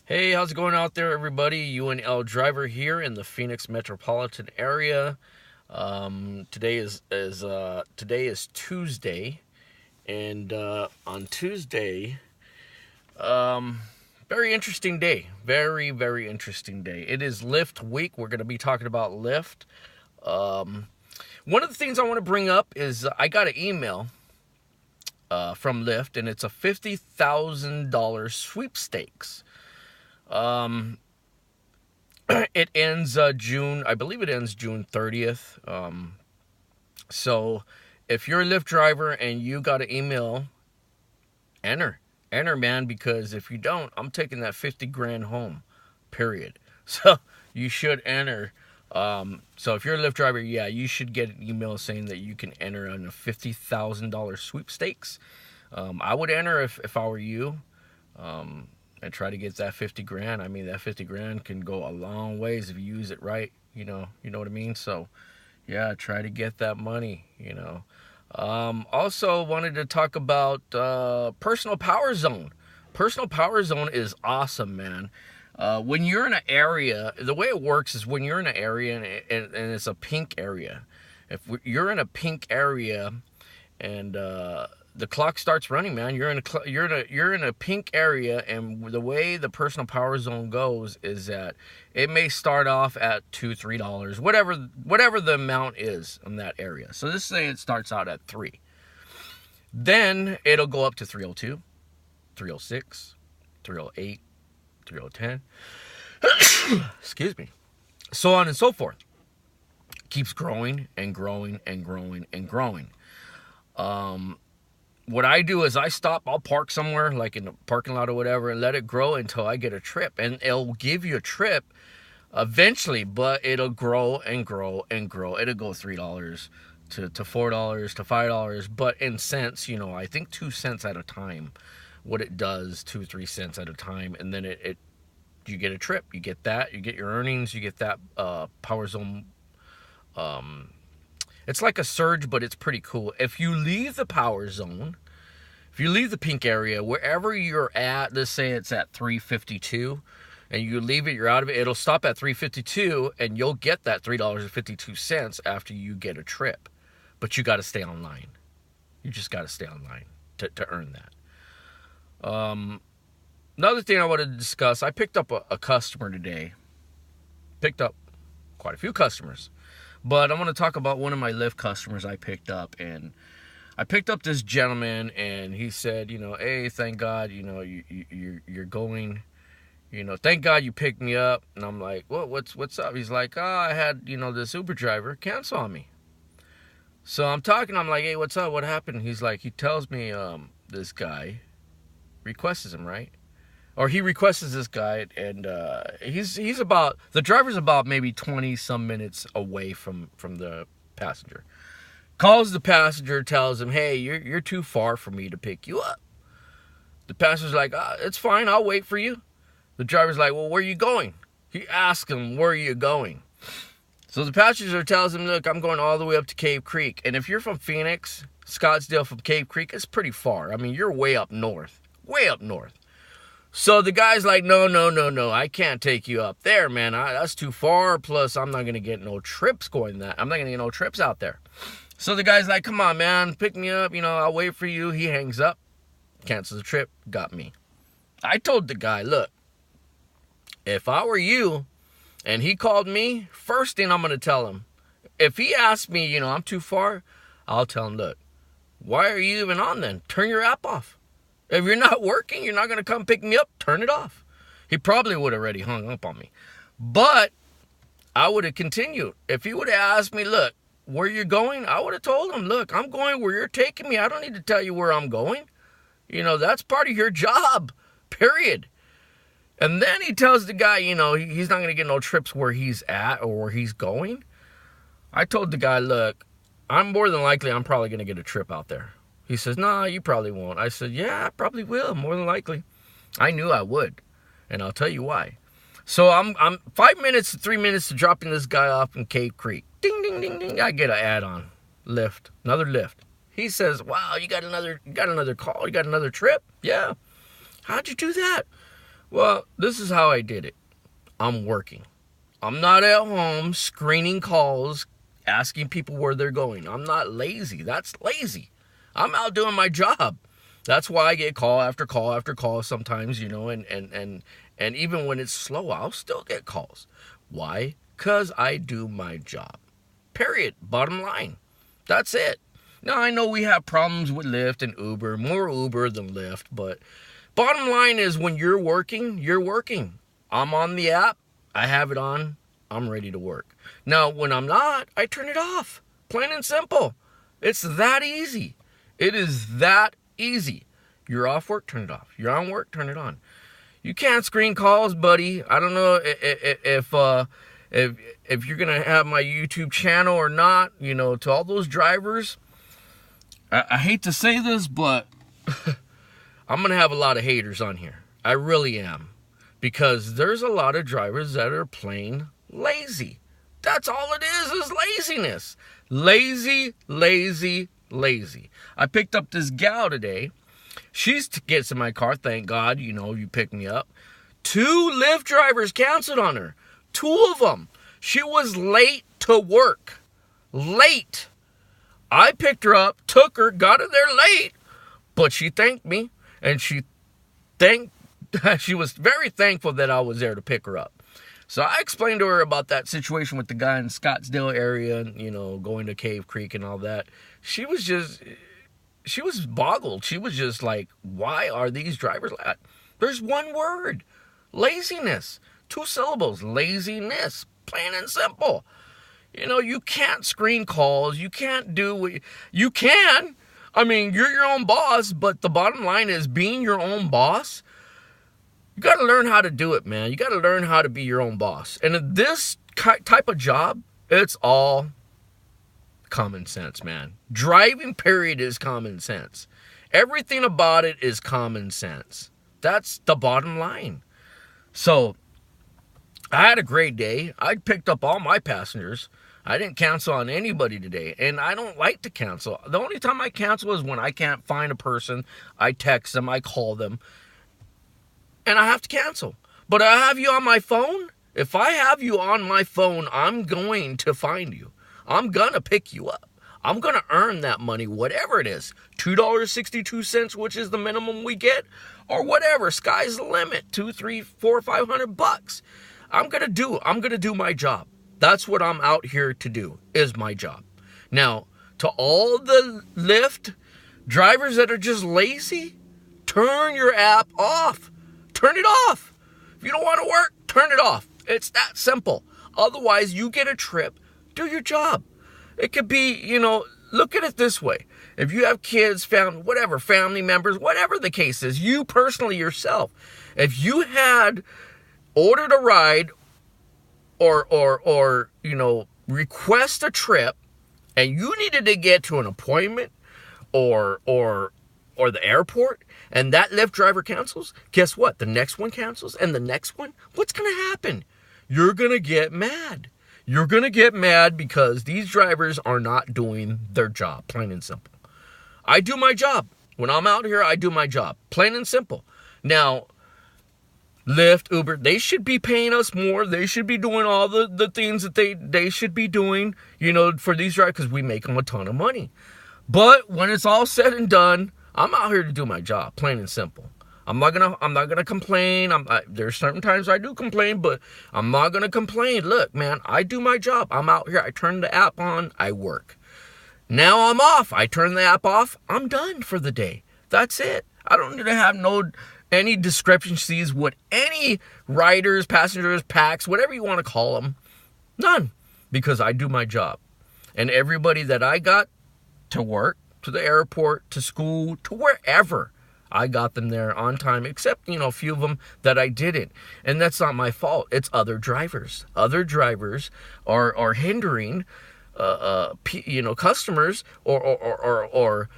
Hey, how's it going out there, everybody? UNL Driver here in the Phoenix metropolitan area. Today is Tuesday, and on Tuesday, um, very interesting day. Very interesting day. It is Lyft week. We're going to be talking about Lyft. Um, One of the things I want to bring up is I got an email from Lyft, and it's a $50,000 sweepstakes. Um, it ends June, I believe it ends June 30th. So if you're a Lyft driver and you got an email, enter, man, because if you don't, I'm taking that 50 grand home, period. So you should enter. So if you're a Lyft driver, yeah, you should get an email saying that you can enter on a $50,000 sweepstakes. I would enter if I were you. And try to get that 50 grand. I mean, that 50 grand can go a long ways if you use it right. You know what I mean? So, yeah, try to get that money. Also wanted to talk about personal power zone. Personal power zone is awesome, man. When you're in an area, the way it works is when you're in an area and it's a pink area. If you're in a pink area and the clock starts running, man. You're in a pink area, and the way the personal power zone goes is that it may start off at $2-3, whatever the amount is in that area. So let's say it starts out at 3. Then it'll go up to 302, 306, 308, 3010. Excuse me. So on and so forth. Keeps growing and growing and growing and growing. What I do is I stop, I'll park somewhere, like in a parking lot or whatever, and let it grow until I get a trip. And it'll give you a trip eventually, but it'll grow and grow and grow. It'll go $3 to $4 to $5. But in cents, I think 2 cents at a time, what it does, 2-3 cents at a time. And then you get a trip. You get that. You get your earnings. You get that power zone. It's like a surge, but it's pretty cool. If you leave the power zone, if you leave the pink area, wherever you're at, let's say it's at 352, and you leave it, you're out of it, it'll stop at 352, and you'll get that $3.52 after you get a trip. But you got to stay online. You just got to stay online to earn that. Another thing I wanted to discuss, I picked up a customer today. Picked up quite a few customers. But I want to talk about one of my Lyft customers I picked up. And I picked up this gentleman, and he said, hey, thank God, you're going, thank God you picked me up. And I'm like, what's up? He's like, I had, this Uber driver cancel on me. So I'm like, hey, what's up? What happened? He's like, he tells me this guy requests him, right? Or he requests this guy, and the driver's about maybe 20 some minutes away from the passenger. Calls the passenger, tells him, hey, you're too far for me to pick you up. The passenger's like, it's fine, I'll wait for you. The driver's like, well, where are you going? He asks him, where are you going? So the passenger tells him, look, I'm going all the way up to Cave Creek. And if you're from Phoenix, Scottsdale from Cave Creek, it's pretty far. I mean, you're way up north. So the guy's like, no, I can't take you up there, man. That's too far. Plus, I'm not going to get no trips I'm not going to get no trips out there. So the guy's like, come on, man, pick me up. I'll wait for you. He hangs up, cancels the trip, got me. I told the guy, look, if I were you and he called me, first thing I'm going to tell him, if he asks me, I'm too far, I'll tell him, look, why are you even on then? Turn your app off. If you're not working, you're not going to come pick me up, turn it off. He probably would have already hung up on me. But I would have continued. If he would have asked me, look, where you're going, I would have told him, look, I'm going where you're taking me. I don't need to tell you where I'm going. That's part of your job, period. And then he tells the guy, he's not going to get no trips where he's at or where he's going. I told the guy, look, I'm probably going to get a trip out there. He says, no, you probably won't. I said, yeah, I probably will, more than likely. I knew I would, and I'll tell you why. So I'm 5 minutes to 3 minutes to dropping this guy off in Cave Creek. Ding, ding, ding, ding. I get an ad on Lyft, another Lyft. He says, wow, you got another call, you got another trip? Yeah. How'd you do that? Well, this is how I did it. I'm working. I'm not at home screening calls, asking people where they're going. I'm not lazy. That's lazy. I'm out doing my job. That's why I get call after call after call sometimes, and even when it's slow, I'll still get calls. Why? Because I do my job. Period. Bottom line. That's it. Now, I know we have problems with Lyft and Uber, more Uber than Lyft, but bottom line is when you're working, you're working. I'm on the app. I have it on. I'm ready to work. Now, when I'm not, I turn it off. Plain and simple. It's that easy. It is that easy. You're off work, turn it off. You're on work, turn it on. You can't screen calls, buddy. I don't know if you're gonna have my YouTube channel or not. To all those drivers, I hate to say this, but I'm gonna have a lot of haters on here. I really am, because there's a lot of drivers that are plain lazy. That's all it is laziness. Lazy, lazy, lazy. I picked up this gal today. She gets in my car. Thank God, you picked me up. 2 Lyft drivers canceled on her. 2 of them. She was late to work. Late. I picked her up, took her, got her there late, but she thanked me, and she was very thankful that I was there to pick her up. So I explained to her about that situation with the guy in Scottsdale area, and, going to Cave Creek and all that. She was boggled. She was just like, why are these drivers like that? There's one word. Laziness. 2 syllables. Laziness. Plain and simple. You can't screen calls. You can't do what you can. I mean, you're your own boss, but the bottom line is being your own boss, you got to learn how to do it, man. You got to learn how to be your own boss. And in this type of job, it's all common sense, man. Driving, period, is common sense. Everything about it is common sense. That's the bottom line. So, I had a great day. I picked up all my passengers. I didn't cancel on anybody today, and I don't like to cancel. The only time I cancel is when I can't find a person. I text them, I call them, and I have to cancel. But I have you on my phone. If I have you on my phone, I'm going to find you. I'm going to pick you up. I'm going to earn that money, whatever it is. $2.62, which is the minimum we get, or whatever. Sky's the limit. $200, $300, $400, $500. I'm going to do my job. That's what I'm out here to do, is my job. Now, to all the Lyft drivers that are just lazy, turn your app off. Turn it off. If you don't want to work, turn it off. It's that simple. Otherwise, you get a trip. Do your job. It could be, look at it this way. If you have kids, family members, whatever the case is, you personally yourself, if you had ordered a ride or request a trip and you needed to get to an appointment or the airport, and that Lyft driver cancels, guess what? The next one cancels, and the next one, what's going to happen? You're going to get mad. You're going to get mad because these drivers are not doing their job, plain and simple. I do my job. When I'm out here, I do my job, plain and simple. Now, Lyft, Uber, they should be paying us more. They should be doing all the things that they should be doing, for these drivers, because we make them a ton of money. But when it's all said and done, I'm out here to do my job, plain and simple. I'm not gonna complain. There's certain times I do complain, but I'm not gonna complain. Look, man, I do my job. I'm out here. I turn the app on. I work. Now I'm off. I turn the app off. I'm done for the day. That's it. I don't need to have any discrepancies with any riders, passengers, packs, whatever you want to call them. None, because I do my job. And everybody that I got to work, to the airport, to school, to wherever, I got them there on time, except, a few of them that I didn't. And that's not my fault. It's other drivers. Other drivers are hindering, customers or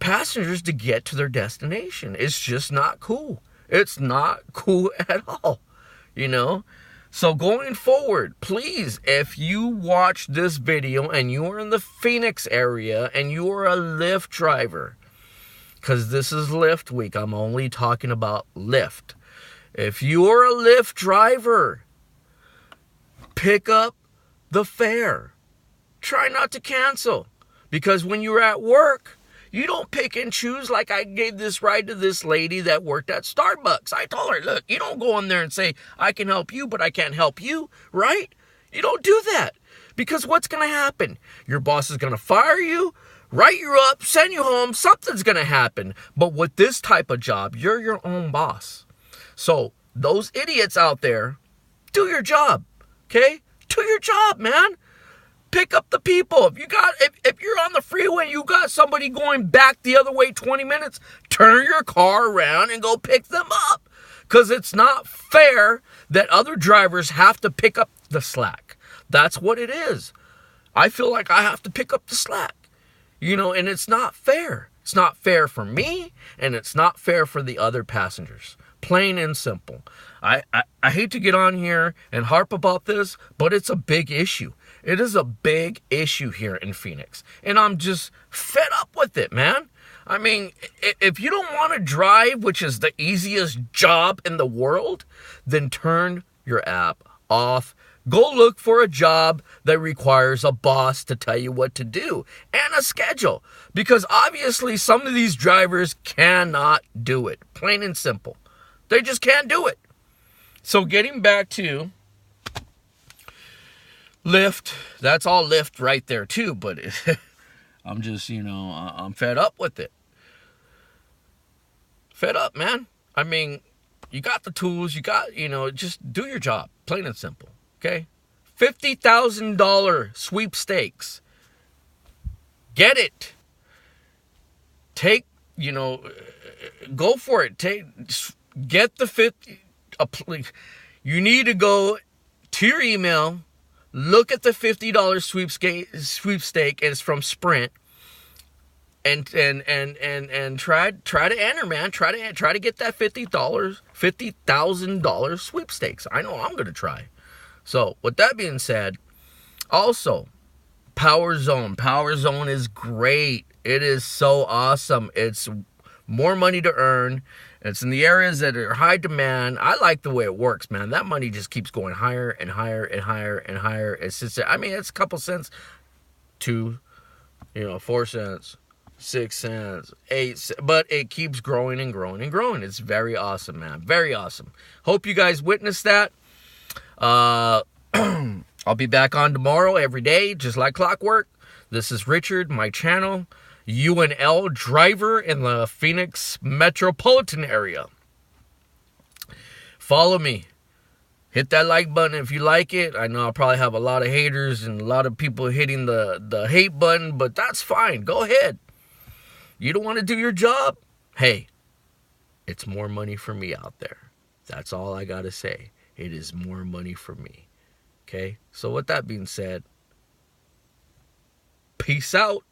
passengers to get to their destination. It's just not cool. It's not cool at all, So going forward, please, if you watch this video and you are in the Phoenix area and you are a Lyft driver, because this is Lyft week, I'm only talking about Lyft. If you're a Lyft driver, pick up the fare. Try not to cancel. Because when you're at work, you don't pick and choose. Like I gave this ride to this lady that worked at Starbucks. I told her, look, you don't go in there and say, I can help you, but I can't help you, right? You don't do that. Because what's going to happen? Your boss is going to fire you, write you up, send you home. Something's going to happen. But with this type of job, you're your own boss. So those idiots out there, do your job, okay? Do your job, man. Pick up the people. If you're on the freeway and you got somebody going back the other way 20 minutes, turn your car around and go pick them up. Because it's not fair that other drivers have to pick up the slack. That's what it is. I feel like I have to pick up the slack. And it's not fair. It's not fair for me, and it's not fair for the other passengers. Plain and simple. I hate to get on here and harp about this, but it's a big issue. It is a big issue here in Phoenix. And I'm just fed up with it, man. I mean, if you don't want to drive, which is the easiest job in the world, then turn your app off. Go look for a job that requires a boss to tell you what to do and a schedule. Because obviously some of these drivers cannot do it. Plain and simple. They just can't do it. So getting back to Lyft, that's all Lyft right there too, but I'm just, I'm fed up with it. Fed up, man. I mean, you got the tools, just do your job, plain and simple, okay? $50,000 sweepstakes. Get it. Go for it. Get the 50. You need to go to your email, look at the $50 sweepstake, and it's from Sprint, and try to enter, man. Try to get that $50,000 sweepstakes. I know I'm gonna try. So with that being said, also Power Zone. Power Zone is great. It is so awesome. It's more money to earn. It's in the areas that are high demand. I like the way it works, man. That money just keeps going higher and higher and higher and higher. It's just, it's a couple cents to, 4 cents, 6 cents, 8 cents, but it keeps growing and growing and growing. It's very awesome, man. Very awesome. Hope you guys witnessed that. I'll be back on tomorrow every day, just like clockwork. This is Richard, my channel. UNL driver in the Phoenix metropolitan area. Follow me. Hit that like button if you like it. I know I'll probably have a lot of haters and a lot of people hitting the hate button, but that's fine. Go ahead. You don't want to do your job? Hey, it's more money for me out there. That's all I got to say. It is more money for me. Okay? So with that being said, peace out.